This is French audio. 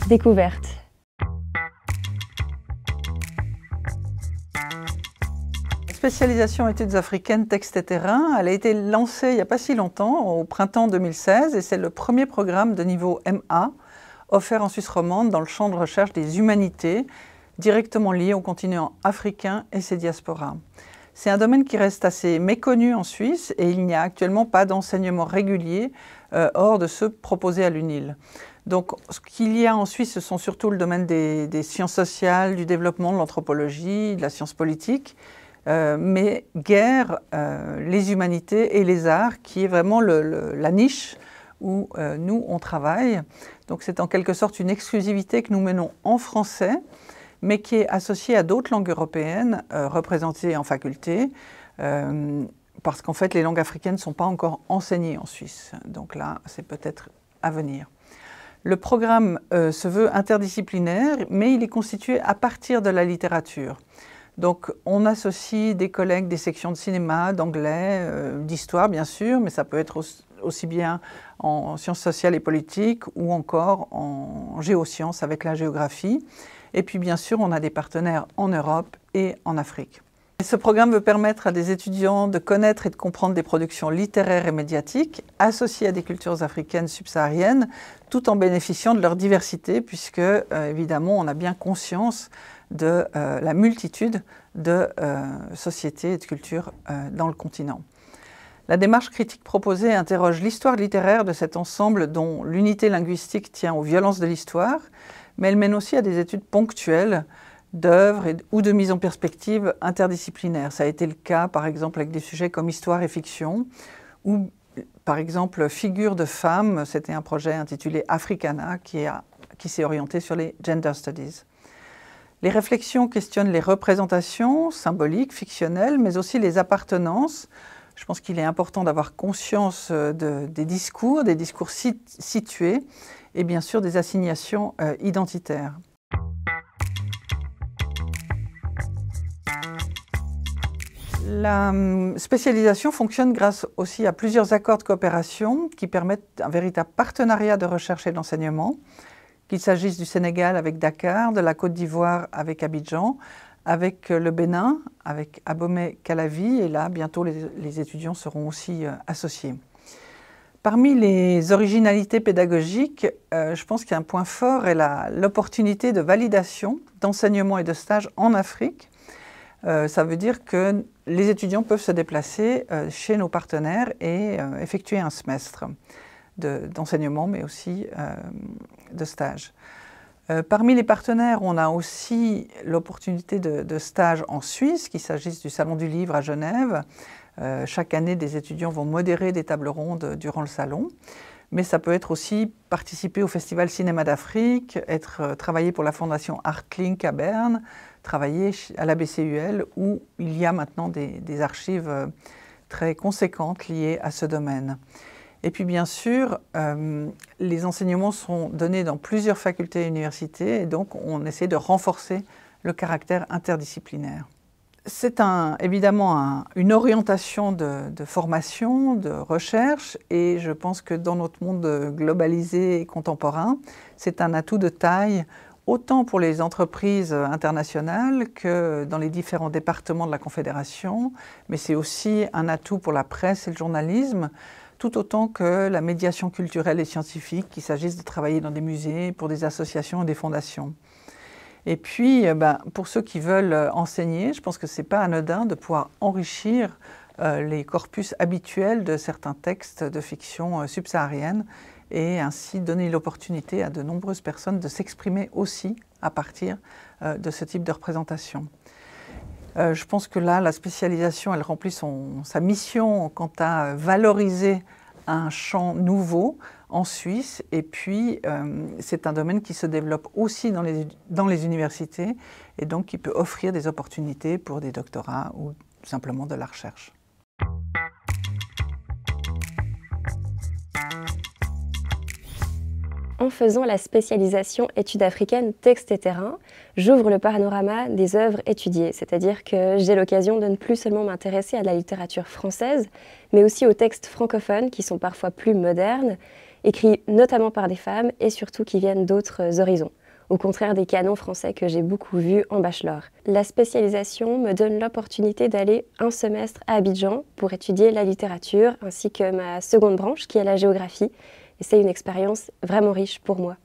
Découverte. La spécialisation études africaines, textes et terrain, elle a été lancée il n'y a pas si longtemps, au printemps 2016, et c'est le premier programme de niveau MA offert en Suisse romande dans le champ de recherche des humanités, directement lié au continent africain et ses diasporas. C'est un domaine qui reste assez méconnu en Suisse et il n'y a actuellement pas d'enseignement régulier hors de ceux proposés à l'UNIL. Donc, ce qu'il y a en Suisse, ce sont surtout le domaine des sciences sociales, du développement, de l'anthropologie, de la science politique, mais guère les humanités et les arts, qui est vraiment la niche où nous, on travaille. Donc, c'est en quelque sorte une exclusivité que nous menons en français, mais qui est associée à d'autres langues européennes représentées en faculté, parce qu'en fait, les langues africaines ne sont pas encore enseignées en Suisse. Donc là, c'est peut-être à venir. Le programme se veut interdisciplinaire, mais il est constitué à partir de la littérature. Donc on associe des collègues des sections de cinéma, d'anglais, d'histoire bien sûr, mais ça peut être aussi bien en sciences sociales et politiques ou encore en géosciences avec la géographie. Et puis bien sûr, on a des partenaires en Europe et en Afrique. Ce programme veut permettre à des étudiants de connaître et de comprendre des productions littéraires et médiatiques associées à des cultures africaines subsahariennes, tout en bénéficiant de leur diversité, puisque évidemment on a bien conscience de la multitude de sociétés et de cultures dans le continent. La démarche critique proposée interroge l'histoire littéraire de cet ensemble dont l'unité linguistique tient aux violences de l'histoire, mais elle mène aussi à des études ponctuelles d'œuvres ou de mise en perspective interdisciplinaire. Ça a été le cas, par exemple, avec des sujets comme histoire et fiction, ou par exemple Figures de femmes, c'était un projet intitulé Africana qui s'est orienté sur les gender studies. Les réflexions questionnent les représentations symboliques, fictionnelles, mais aussi les appartenances. Je pense qu'il est important d'avoir conscience des discours situés, et bien sûr des assignations identitaires. La spécialisation fonctionne grâce aussi à plusieurs accords de coopération qui permettent un véritable partenariat de recherche et d'enseignement, qu'il s'agisse du Sénégal avec Dakar, de la Côte d'Ivoire avec Abidjan, avec le Bénin, avec Abomey-Calavi, et là, bientôt, les étudiants seront aussi associés. Parmi les originalités pédagogiques, je pense qu'un point fort est l'opportunité de validation d'enseignement et de stage en Afrique. Ça veut dire que les étudiants peuvent se déplacer chez nos partenaires et effectuer un semestre d'enseignement, mais aussi de stage. Parmi les partenaires, on a aussi l'opportunité de stage en Suisse, qu'il s'agisse du Salon du Livre à Genève. Chaque année, des étudiants vont modérer des tables rondes durant le salon. Mais ça peut être aussi participer au Festival Cinéma d'Afrique, travailler pour la Fondation Artlink à Berne, travailler à la BCUL, où il y a maintenant des archives très conséquentes liées à ce domaine. Et puis bien sûr, les enseignements sont donnés dans plusieurs facultés et universités, et donc on essaie de renforcer le caractère interdisciplinaire. C'est évidemment une orientation de formation, de recherche, et je pense que dans notre monde globalisé et contemporain, c'est un atout de taille autant pour les entreprises internationales que dans les différents départements de la Confédération, mais c'est aussi un atout pour la presse et le journalisme, tout autant que la médiation culturelle et scientifique, qu'il s'agisse de travailler dans des musées, pour des associations et des fondations. Et puis, pour ceux qui veulent enseigner, je pense que ce n'est pas anodin de pouvoir enrichir les corpus habituels de certains textes de fiction subsaharienne et ainsi donner l'opportunité à de nombreuses personnes de s'exprimer aussi à partir de ce type de représentation. Je pense que là, la spécialisation, elle remplit sa mission quant à valoriser un champ nouveau en Suisse, et puis c'est un domaine qui se développe aussi dans les universités et donc qui peut offrir des opportunités pour des doctorats ou simplement de la recherche. En faisant la spécialisation études africaines, texte et terrain, j'ouvre le panorama des œuvres étudiées, c'est-à-dire que j'ai l'occasion de ne plus seulement m'intéresser à la littérature française, mais aussi aux textes francophones qui sont parfois plus modernes, écrits notamment par des femmes et surtout qui viennent d'autres horizons, au contraire des canons français que j'ai beaucoup vus en bachelor. La spécialisation me donne l'opportunité d'aller un semestre à Abidjan pour étudier la littérature ainsi que ma seconde branche qui est la géographie. Et c'est une expérience vraiment riche pour moi.